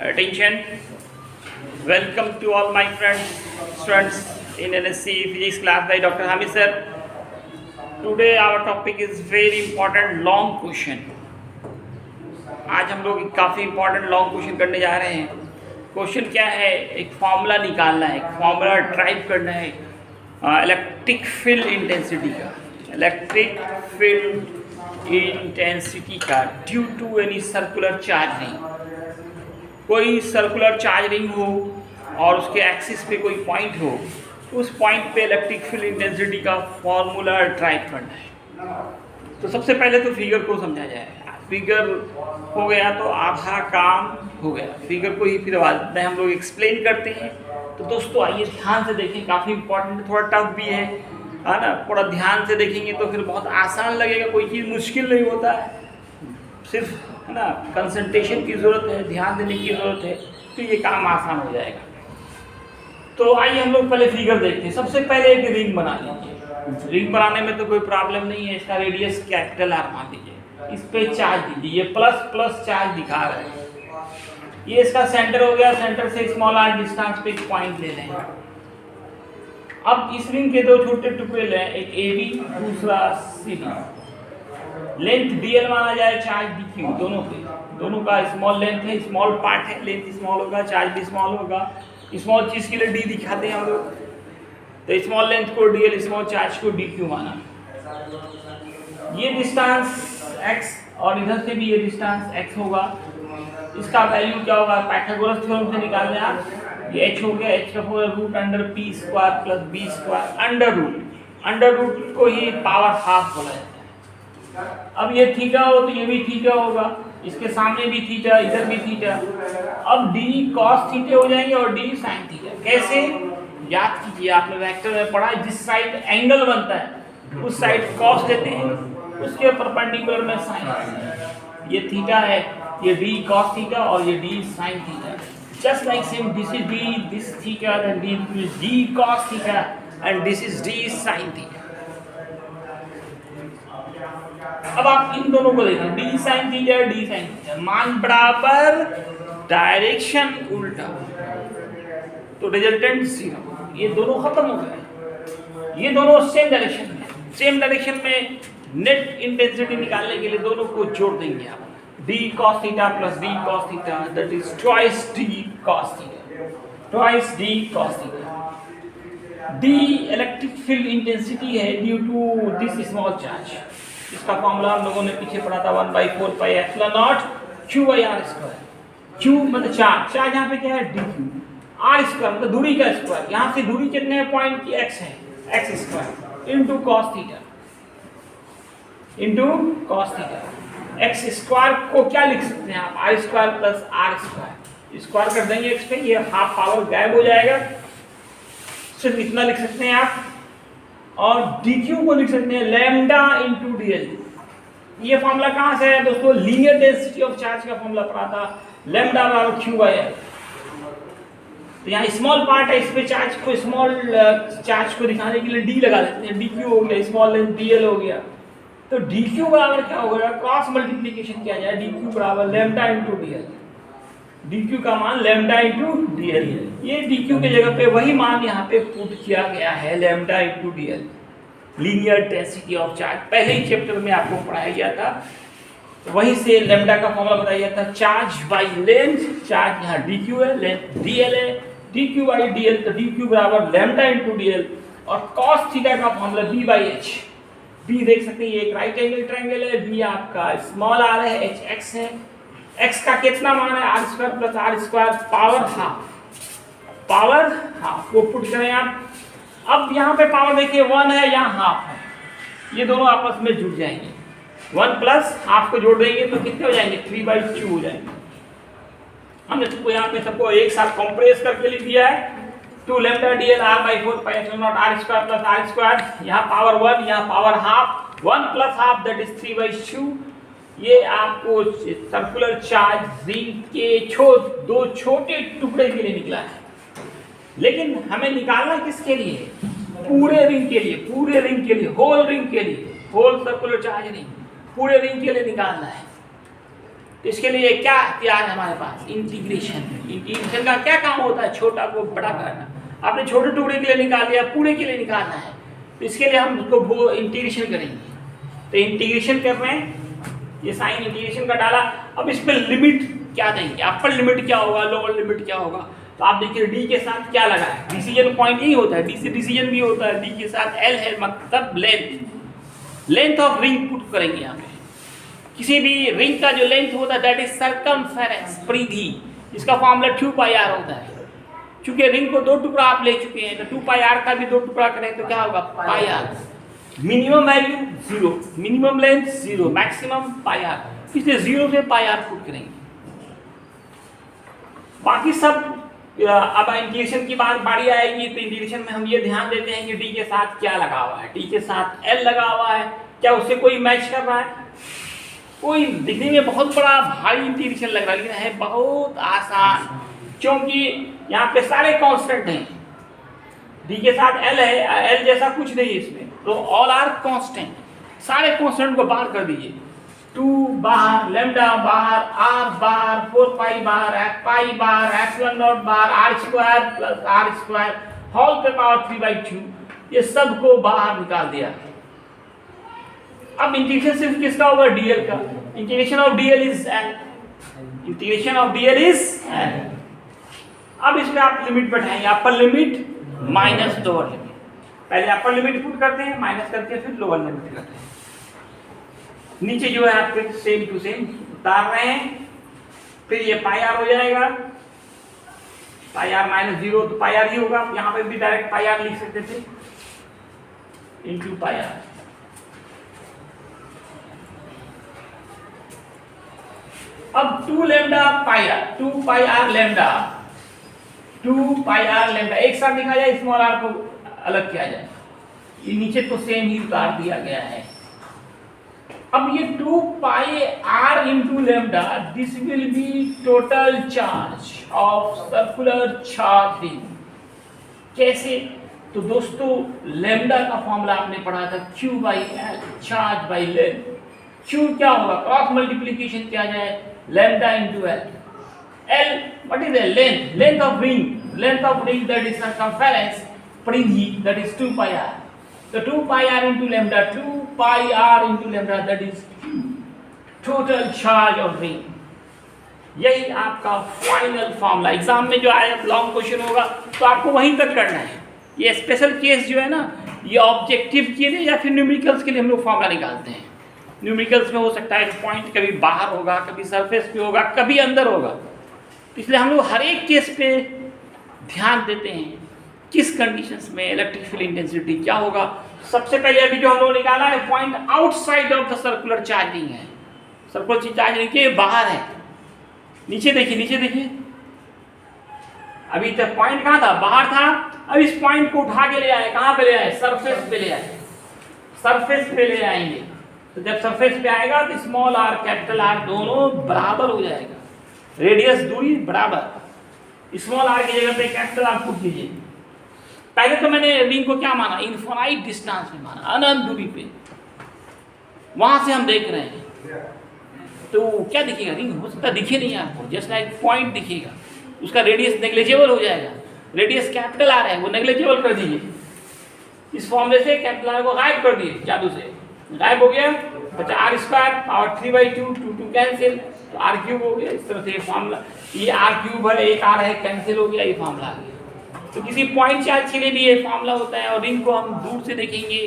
Attention, welcome to all my friends, students in NSC Physics class by Dr. Hamid sir. Today our topic is very important long question. आज हम लोग काफ़ी important long question करने जा रहे हैं. Question क्या है? एक फॉर्मूला निकालना है, एक फॉर्मूला ड्राइव करना है इलेक्ट्रिक फील्ड इंटेंसिटी का, इलेक्ट्रिक फील्ड इंटेंसिटी का due to any circular charge ring. कोई सर्कुलर चार्ज रिंग हो और उसके एक्सिस पे कोई पॉइंट हो, उस पॉइंट पे इलेक्ट्रिक फील्ड इंटेंसिटी का फॉर्मूला ड्राइव करना है. तो सबसे पहले तो फिगर को समझा जाए. फिगर हो गया तो आधा काम हो गया. फिगर को ही फिर बाद में हम लोग एक्सप्लेन करते हैं. तो दोस्तों आइए ध्यान से देखें, काफ़ी इंपॉर्टेंट, थोड़ा टफ भी है ना. थोड़ा ध्यान से देखेंगे तो फिर बहुत आसान लगेगा, कोई चीज़ मुश्किल नहीं होता है. सिर्फ है ना कंसंट्रेशन की ज़रूरत है, ध्यान देने की ज़रूरत है, तो ये काम आसान हो जाएगा. तो आइए हम लोग पहले फिगर देखते हैं. सबसे पहले एक रिंग बना लीजिए. रिंग बनाने में तो कोई प्रॉब्लम नहीं है. इसका रेडियस कैपिटल आर मान लीजिए. इस पे चार्ज दीजिए, ये प्लस प्लस चार्ज दिखा रहा है. ये इसका सेंटर हो गया. सेंटर से स्मॉल आर डिस्टेंस पे एक पॉइंट ले लें. अब इस रिंग के दो छोटे टुकड़े लें, एक ए बी, दूसरा सी डी. लेंथ dl माना जाए, चार्ज dq, दोनों का स्मॉल लेंथ है, स्मॉल पार्ट है, लेंथ स्मॉल होगा, चार्ज भी स्मॉल होगा. स्मॉल चीज़ के लिए d दिखाते हैं हम लोग. तो स्मॉल लेंथ को dl, स्मॉल चार्ज को dq माना. ये डिस्टेंस x और इधर से भी ये डिस्टेंस x होगा. इसका वैल्यू क्या होगा? पाइथागोरस थ्योरम से निकाल लें आप. ये h हो गया, h का पूरा root under p square plus b square under root को ही पावर हाफ बोला जाता है. अब ये थीटा हो तो ये भी थीटा होगा, इसके सामने भी थीटा, इधर भी थीटा. अब d cos थीटा हो जाएंगे और d sin थीटा. कैसे? याद कीजिए, आपने वेक्टर में पढ़ा है, जिस साइड एंगल बनता है उस साइड cos देते हैं, उसके परपेंडिकुलर में sin. ये थीटा है, ये d cos थीटा और ये d sin theta. Just like same, this is d, this theta, then d cos theta and this is d sin theta. अब आप इन दोनों को देखें, d sin theta, d sin theta, मान बराबर, डायरेक्शन उल्टा, तो रिजल्टेंट 0. ये दोनों खत्म हो गए. ये दोनों सेम डायरेक्शन में, नेट इंटेंसिटी निकालने के लिए दोनों को जोड़ देंगे आप. d cos theta plus d cos theta, that is twice d cos theta, twice d cos theta. d electric field intensity है due to this small charge. इसका फॉर्मूला हम लोगों ने पीछे पढ़ा था, 1/4 pi epsilon naught q by r square. q मतलब charge यहाँ पे क्या है? dq. आर स्क्वायर मतलब दूरी का स्क्वायर. यहाँ से दूरी कितने हैं? पॉइंट की x है, x square into cos theta, x square को क्या लिख सकते हैं आप? r square plus R square. Square कर देंगे x पे, ये हाफ पावर गायब हो जाएगा. सिर्फ इतना लिख सकते हैं आप. और dq को लिख सकते हैं लैम्डा इंटू dl. ये फॉर्मूला कहाँ से है दोस्तों? लीनियर डेंसिटी ऑफ चार्ज का फॉर्मूला पढ़ा था, लैम्डा बराबर q बाई l. तो यहाँ स्मॉल पार्ट है, इस पे चार्ज को, स्मॉल चार्ज को दिखाने के लिए d लगा देते हैं. dq हो गया, स्मॉल लेंथ dl हो गया. तो dq बराबर क्या होगा? क्रॉस मल्टीप्लिकेशन किया जाए, dq बराबर लैम्डा इंटू dl. dq का मान लैम्डा इंटू dl. ये dq के जगह पे वही मान यहाँ पे पुट किया गया है, lambda into dl, linear density of charge. पहले ही चैप्टर में आपको पढ़ाया गया था, वहीं से लैम्डा का फॉर्मूला बताया गया था. चार्ज बाई लेंथ, चार्ज यहाँ dq है, लेंथ dl है, dq बाई dl, तो dq बराबर लैम्डा इंटू dl. और cos थीटा का formula b by h. b देख सकते हैं, ये एक राइट एंगल ट्रायंगल है. b आपका स्मॉल r है, h x है. x का कितना मान है? R square plus R square power half को पुट करें आप. अब यहाँ पे पावर देखिए 1 है, यहाँ हाफ है, ये दोनों आपस में जुड़ जाएंगे. 1 प्लस हाफ को जोड़ देंगे तो कितने हो जाएंगे? 3/2 हो जाएंगे. हमने सबको यहाँ पे सबको एक साथ कंप्रेस करके लिख दिया है. 2 lambda dl r/4 pi epsilon not r square plus r square. यहाँ पावर 1, यहाँ power half. 1 plus half that is 3/2. ये आपको सर्कुलर चार्ज रिंग के दो छोटे टुकड़े के लिए निकला है. लेकिन हमें निकालना किसके लिए? पूरे रिंग के लिए, होल रिंग के लिए, होल सर्कुलर चार्ज रिंग पूरे रिंग के लिए निकालना है. तो इसके लिए क्या तैयार है हमारे पास, इंटीग्रेशन। इंटीग्रेशन का क्या काम होता है, छोटा को बड़ा करना। आपने छोटे टुकड़े के लिए निकाल लिया, पूरे के लिए निकालना है, तो इसके लिए हम उसको वो इंटीग्रेशन करेंगे। तो इंटीग्रेशन कर रहे हैं, ये साइन इंटीग्रेशन का डाला। अब इसमें लिमिट क्या देंगे, अपर लिमिट क्या होगा, लोअर लिमिट क्या होगा। तो आप देखिए डी के साथ क्या लगा है, डिसीजन पॉइंट यही होता है, डी से डिसीजन भी होता है। डी के साथ एल है, मतलब लेंथ ऑफ रिंग पुट करेंगे यहाँ पे। किसी भी रिंग का जो लेंथ होता है दैट इज सर्कमफेरेंस, परिधि। इसका फॉर्मूला 2πr होता है। चूंकि रिंग को दो टुकड़ा आप ले चुके हैं, तो 2πr का भी दो टुकड़ा करें तो क्या होगा, πr। Minimum value 0, minimum length 0, maximum πr, इसलिए 0 से πr पुट करेंगे। बाकी सब अब इंटीग्रेशन की बात बारी आएगी, तो इंटीग्रेशन में हम ये ध्यान देते हैं कि डी के साथ क्या लगा हुआ है। डी के साथ एल लगा हुआ है, क्या उससे कोई मैच कर रहा है, कोई दिखने में बहुत बड़ा भारी इंटीग्रेशन लग रहा है, लेकिन है बहुत आसान, क्योंकि यहाँ पे सारे कांस्टेंट हैं। डी के साथ एल है, एल जैसा कुछ नहीं है इसमें, तो ऑल आर कांस्टेंट। सारे कांस्टेंट को बाहर कर दीजिए, 2 बाहर, लेमडा बाहर, आर बाहर, 4π बाहर, पाई बाहर, एप्सिलॉन नॉट बाहर, R square plus R square whole के पावर 3/2, ये सब को बाहर निकाल दिया। अब इंटीग्रेशन सिर्फ किसका होगा, डीएल का। Integration of DL is L, integration of DL is L. अब इसमें आप लिमिट बैठाएंगे, upper limit minus lower limit. पहले अपर लिमिट पुट करते हैं, माइनस करके फिर लोअर लिमिट करते हैं। नीचे जो है आपके सेम टू सेम उतार रहे हैं, फिर ये πr हो जाएगा, πr -0 तो πr ही होगा। यहाँ पे भी डायरेक्ट πr लिख सकते थे, इंटू πr। अब 2 lambda πr, 2πr lambda, 2πr lambda एक साथ लिखा जाए, स्मॉल r को अलग किया जाए। ये नीचे तो सेम ही उतार दिया गया है। अब ये 2πr into lambda, this will be total charge of circular charge ring. कैसे, तो दोस्तों लेमडा का फॉर्मूला आपने पढ़ा था Q/L, charge by length. Q क्या होगा, क्रॉस मल्टीप्लीकेशन किया जाए, lambda into L. L, what is the length? Length of ring that is circumference, परिधि that is 2πr. So 2πr into lambda, 2πr into lambda, that is total charge of ring. यही आपका final formula. Exam में जो आया long question होगा तो आपको वहीं तक करना है। ये स्पेशल केस जो है ना, ये ऑब्जेक्टिव के लिए या फिर न्यूमेरिकल्स के लिए हम लोग फॉर्मूला निकालते हैं। न्यूमेरिकल्स में हो सकता है पॉइंट कभी बाहर होगा, कभी सरफेस पे होगा, कभी अंदर होगा, इसलिए हम लोग हर एक केस पे ध्यान देते हैं किस कंडीशंस में इलेक्ट्रिक फील्ड इंटेंसिटी क्या होगा। सबसे पहले अभी जो हम लोग निकाला है point outside of the circular charging है, सर्कुलर चार्जिंग के बाहर है। नीचे देखिए, नीचे देखिए, अभी तक पॉइंट कहाँ था, बाहर था। अब इस पॉइंट को उठा के ले आए, कहाँ पे ले आए, सरफेस पे ले आए, सरफेस पे ले आएंगे। तो जब सरफेस पे आएगा तो स्मॉल आर कैपिटल आर दोनों बराबर हो जाएगा, रेडियस दूरी बराबर। स्मॉल आर की जगह पे कैपिटल आर पुट कीजिए। पहले तो मैंने रिंग को क्या माना, इनफाइनाइट डिस्टेंस में माना, अनंत दूरी पे। वहां से हम देख रहे हैं तो क्या दिखेगा, रिंग हो सकता दिखे नहीं आपको, जस्ट लाइक पॉइंट दिखेगा, उसका रेडियस नेग्लिजिबल हो जाएगा। रेडियस कैपिटल आर है वो नेग्लिजिबल कर दीजिए, इस फॉर्मूले से कैपिटल आर को गायब कर दिए, जादू से गायब हो गया। बचा आर स्क्वायर पावर 3/2, 2 कैंसिल, तो आर क्यूब हो गया। इस तरह से ये फॉर्मूला, ये आर क्यूब है, एक आर है, कैंसिल हो गया, ये फॉर्मूला आ गया। तो किसी पॉइंट चार्ज के लिए भी ये फॉर्मूला होता है। और रिंग को हम दूर से देखेंगे,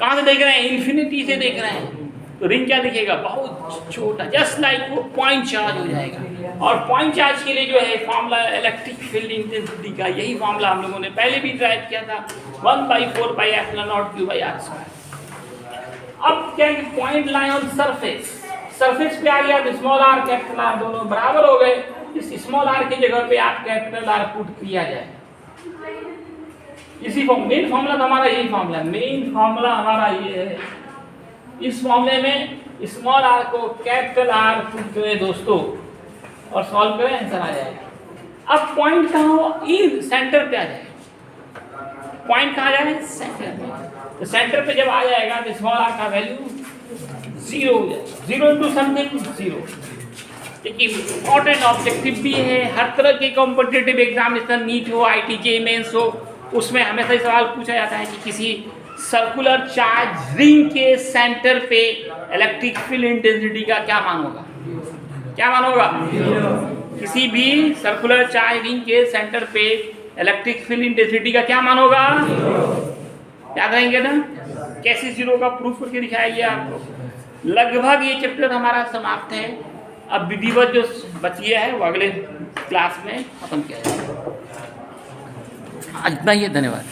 कहाँ से देख रहे हैं, इन्फिनिटी से देख रहे हैं, तो रिंग क्या दिखेगा, बहुत छोटा, जस्ट लाइक वो पॉइंट चार्ज हो जाएगा। और पॉइंट चार्ज के लिए जो है फॉर्मूला इलेक्ट्रिक फील्ड इंटेंसिटी का, यही फॉर्मूला हम लोगों ने पहले भी ट्राई किया था, 1/4πε0q/r²। अब क्या है, point line on surface, surface पे आ गया तो स्मॉल आर कैपिटल आर दोनों बराबर हो गए। इस स्मॉल आर की जगह पे आप कैपिटल आर पुट किया जाए। इसी मेन फॉर्मूला तो हमारा यही फॉर्मूला है, मेन फॉर्मूला हमारा ये है। इस फॉर्मूले में स्मॉल आर को कैपिटल आर पुट करें दोस्तों और सॉल्व करें, आंसर आ जाएगा। अब पॉइंट कहाँ हो, ई सेंटर पे आ जाएगा। पॉइंट कहाँ जाए, सेंटर पे। तो सेंटर पे जब आ जाएगा तो स्मॉल आर का वैल्यू 0 हो जाएगा, 0 इंटू समथिंग 0। एक इम्पॉर्टेंट ऑब्जेक्टिव भी है। हर तरह के कॉम्पिटिटिव एग्जामिनेशन, नीट हो, IIT JEE मेंस हो, उसमें हमेशा ही सवाल पूछा जाता है कि किसी सर्कुलर चार्ज रिंग के सेंटर पे इलेक्ट्रिक फील्ड इंटेंसिटी का क्या मान होगा? क्या मान होगा? किसी भी सर्कुलर चार्ज रिंग के सेंटर पे इलेक्ट्रिक फील्ड इंटेंसिटी का क्या मान होगा? याद रहेंगे ना? कैसे जीरो का प्रूफ करके दिखाया गया आपको। लगभग ये चैप्टर हमारा समाप्त है। अब विधिवत जो बचिए है वो अगले क्लास में खत्म किया जाएगा। इतना ही है, धन्यवाद।